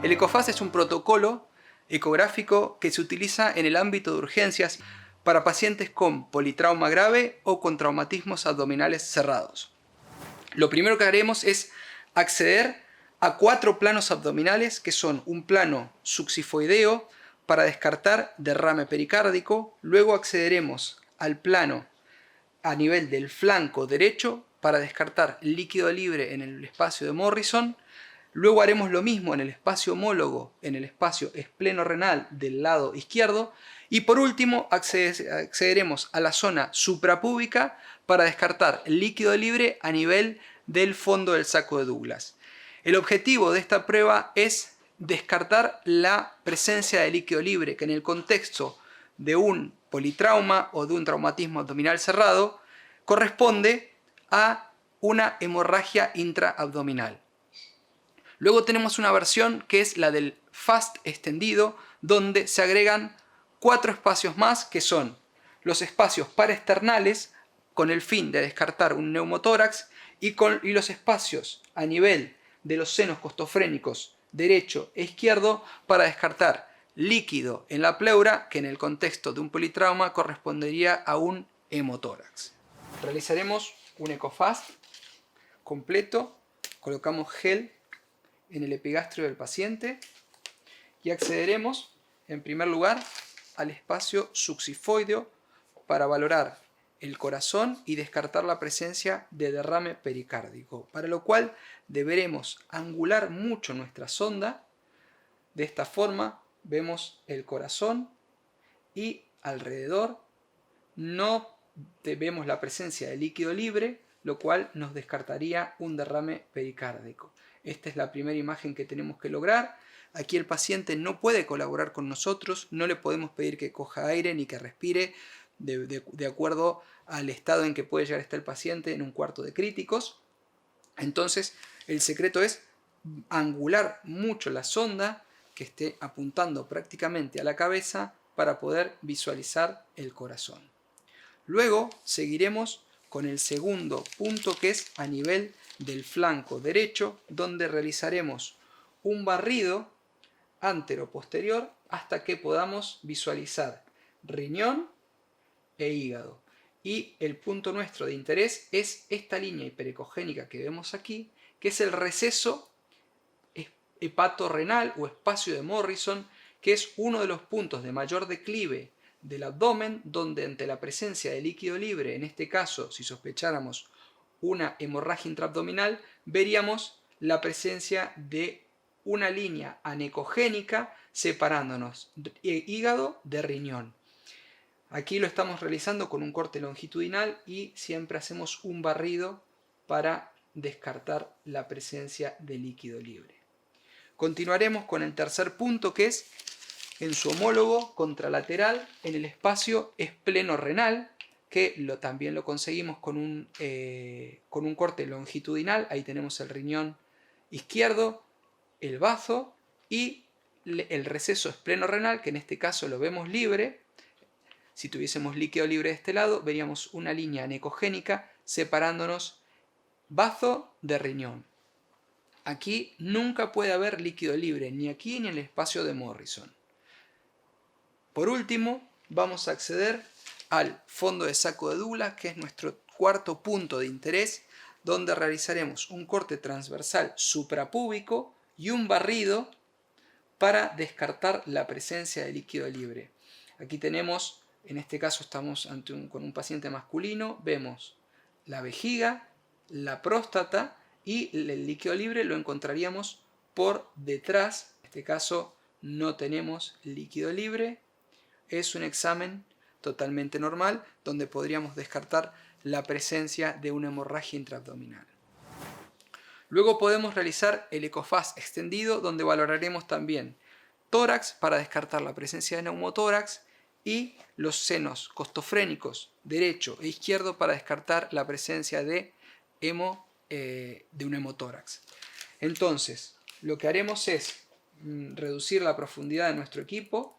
El EcoFast es un protocolo ecográfico que se utiliza en el ámbito de urgencias para pacientes con politrauma grave o con traumatismos abdominales cerrados. Lo primero que haremos es acceder a 4 planos abdominales, que son un plano succifoideo para descartar derrame pericárdico. Luego accederemos al plano a nivel del flanco derecho para descartar líquido libre en el espacio de Morrison. Luego haremos lo mismo en el espacio homólogo, en el espacio espleno-renal del lado izquierdo. Y por último accederemos a la zona suprapúbica para descartar líquido libre a nivel del fondo del saco de Douglas. El objetivo de esta prueba es descartar la presencia de líquido libre, que en el contexto de un politrauma o de un traumatismo abdominal cerrado corresponde a una hemorragia intraabdominal. Luego tenemos una versión que es la del FAST extendido, donde se agregan 4 espacios más, que son los espacios paraesternales con el fin de descartar un neumotórax y los espacios a nivel de los senos costofrénicos derecho e izquierdo para descartar líquido en la pleura, que en el contexto de un politrauma correspondería a un hemotórax. Realizaremos un EcoFast completo, colocamos gel en el epigastrio del paciente y accederemos en primer lugar al espacio succifoideo para valorar el corazón y descartar la presencia de derrame pericárdico, para lo cual deberemos angular mucho nuestra sonda. De esta forma vemos el corazón y alrededor no vemos la presencia de líquido libre, lo cual nos descartaría un derrame pericárdico. Esta es la primera imagen que tenemos que lograr. Aquí el paciente no puede colaborar con nosotros, no le podemos pedir que coja aire ni que respire de acuerdo al estado en que puede llegar a estar el paciente en un cuarto de críticos. Entonces el secreto es angular mucho la sonda, que esté apuntando prácticamente a la cabeza para poder visualizar el corazón. Luego seguiremos con el segundo punto, que es a nivel del flanco derecho, donde realizaremos un barrido antero-posterior hasta que podamos visualizar riñón e hígado. Y el punto nuestro de interés es esta línea hiperecogénica que vemos aquí, que es el receso hepatorrenal o espacio de Morrison, que es uno de los puntos de mayor declive del abdomen, donde ante la presencia de líquido libre, en este caso si sospecháramos una hemorragia intraabdominal, veríamos la presencia de una línea anecogénica separándonos hígado de riñón. Aquí lo estamos realizando con un corte longitudinal y siempre hacemos un barrido para descartar la presencia de líquido libre. Continuaremos con el tercer punto, que es en su homólogo contralateral en el espacio espleno-renal, que también lo conseguimos con un corte longitudinal. Ahí tenemos el riñón izquierdo, el bazo y el receso espleno-renal, que en este caso lo vemos libre. Si tuviésemos líquido libre de este lado, veríamos una línea anecogénica separándonos bazo de riñón. Aquí nunca puede haber líquido libre, ni aquí ni en el espacio de Morrison. Por último, vamos a acceder al fondo de saco de Douglas, que es nuestro cuarto punto de interés, donde realizaremos un corte transversal suprapúbico y un barrido para descartar la presencia de líquido libre. Aquí tenemos, en este caso estamos con un paciente masculino, vemos la vejiga, la próstata y el líquido libre lo encontraríamos por detrás. En este caso no tenemos líquido libre. Es un examen totalmente normal donde podríamos descartar la presencia de una hemorragia intraabdominal. Luego podemos realizar el EcoFast extendido, donde valoraremos también tórax para descartar la presencia de neumotórax y los senos costofrénicos derecho e izquierdo para descartar la presencia de un hemotórax. Entonces, lo que haremos es reducir la profundidad de nuestro equipo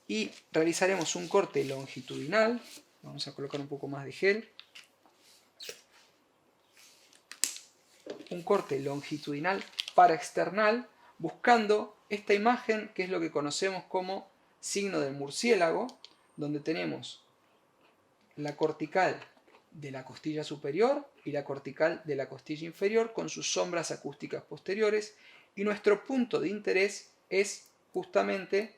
y realizaremos un corte longitudinal. Vamos a colocar un poco más de gel. Un corte longitudinal paraexternal buscando esta imagen que es lo que conocemos como signo del murciélago, donde tenemos la cortical de la costilla superior y la cortical de la costilla inferior con sus sombras acústicas posteriores, y nuestro punto de interés es justamente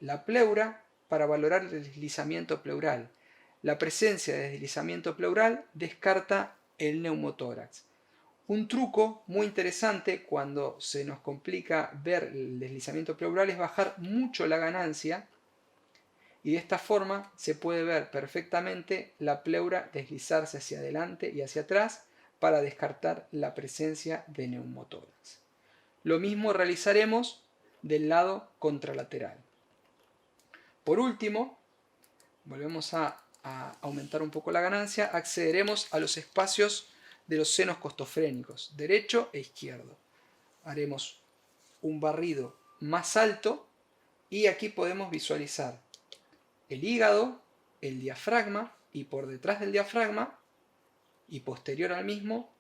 la pleura para valorar el deslizamiento pleural. La presencia de deslizamiento pleural descarta el neumotórax. Un truco muy interesante cuando se nos complica ver el deslizamiento pleural es bajar mucho la ganancia, y de esta forma se puede ver perfectamente la pleura deslizarse hacia adelante y hacia atrás para descartar la presencia de neumotórax. Lo mismo realizaremos del lado contralateral. Por último, volvemos a aumentar un poco la ganancia, accederemos a los espacios de los senos costofrénicos, derecho e izquierdo. Haremos un barrido más alto y aquí podemos visualizar el hígado, el diafragma, y por detrás del diafragma y posterior al mismo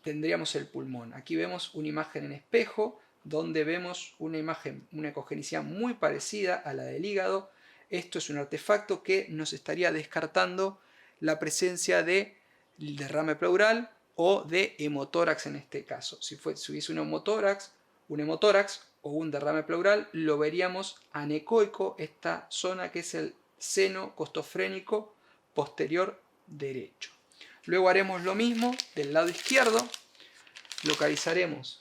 tendríamos el pulmón. Aquí vemos una imagen en espejo donde vemos una imagen, una ecogenicidad muy parecida a la del hígado. Esto es un artefacto que nos estaría descartando la presencia de derrame pleural o de hemotórax en este caso. Si hubiese un hemotórax o un derrame pleural, lo veríamos anecoico, esta zona que es el seno costofrénico posterior derecho. Luego haremos lo mismo del lado izquierdo, localizaremos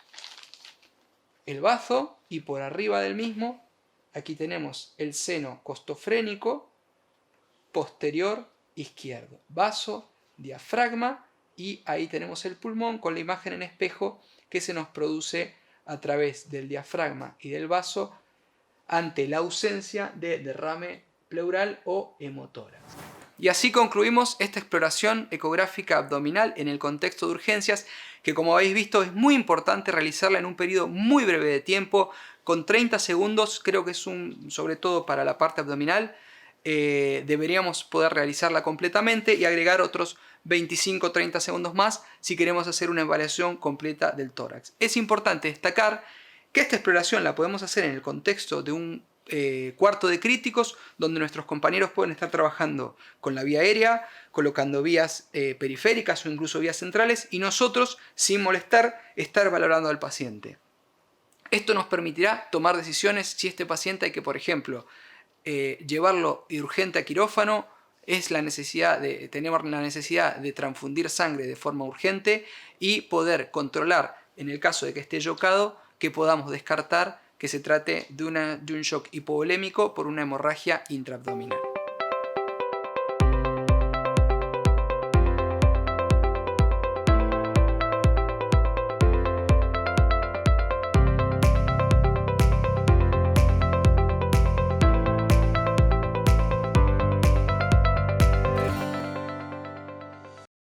el bazo y por arriba del mismo, aquí tenemos el seno costofrénico posterior izquierdo, bazo, diafragma, y ahí tenemos el pulmón con la imagen en espejo que se nos produce a través del diafragma y del bazo ante la ausencia de derrame pleural o hemotórax. Y así concluimos esta exploración ecográfica abdominal en el contexto de urgencias, que como habéis visto es muy importante realizarla en un periodo muy breve de tiempo, con 30 segundos, creo que es sobre todo para la parte abdominal, deberíamos poder realizarla completamente y agregar otros 25-30 segundos más si queremos hacer una evaluación completa del tórax. Es importante destacar que esta exploración la podemos hacer en el contexto de un cuarto de críticos, donde nuestros compañeros pueden estar trabajando con la vía aérea, colocando vías periféricas o incluso vías centrales, y nosotros, sin molestar, estar valorando al paciente. Esto nos permitirá tomar decisiones si este paciente hay que, por ejemplo, llevarlo urgente a quirófano, tenemos la necesidad de transfundir sangre de forma urgente y poder controlar, en el caso de que esté yocado, que podamos descartar que se trate de un shock hipovolémico por una hemorragia intraabdominal.